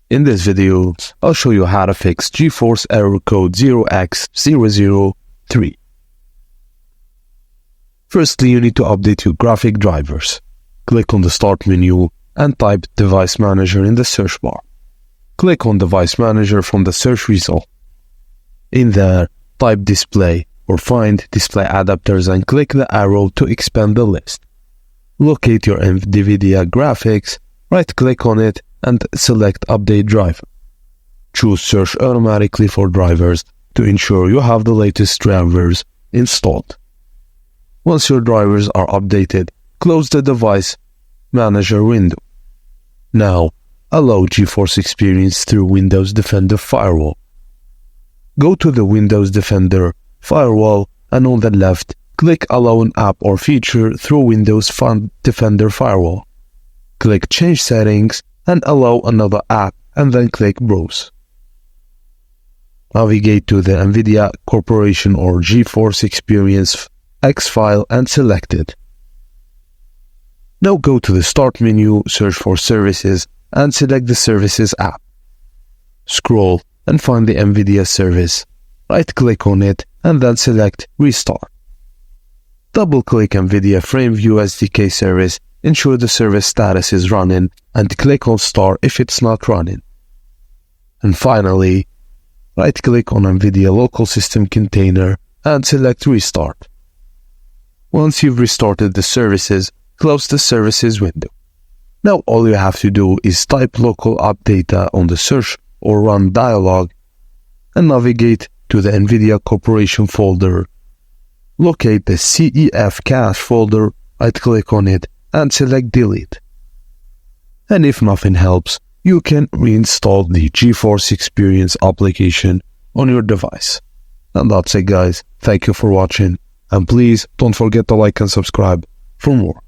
In this video, I'll show you how to fix GeForce error code 0x0003. Firstly, you need to update your graphic drivers. Click on the Start menu and type Device Manager in the search bar. Click on Device Manager from the search result. In there, type Display or find Display Adapters and click the arrow to expand the list. Locate your NVIDIA graphics, right-click on it and select Update Driver. Choose Search automatically for drivers to ensure you have the latest drivers installed. Once your drivers are updated, close the Device Manager window. Now, allow GeForce Experience through Windows Defender Firewall. Go to the Windows Defender Firewall and on the left, click Allow an app or feature through Windows Defender Firewall. Click Change Settings and allow another app and then click Browse. Navigate to the NVIDIA Corporation or GeForce Experience X file and select it. Now go to the Start menu, search for Services and select the Services app. Scroll and find the NVIDIA service. Right-click on it and then select Restart. Double-click NVIDIA FrameView SDK service, ensure the service status is running and click on Start if it's not running. And finally, right-click on NVIDIA Local System Container and select Restart. Once you've restarted the services, close the services window. Now all you have to do is type local app data on the search or run dialog and navigate to the NVIDIA Corporation folder. Locate the CEF cache folder, right-click on it and select Delete. And if nothing helps, you can reinstall the GeForce Experience application on your device. And that's it guys, thank you for watching and please don't forget to like and subscribe for more.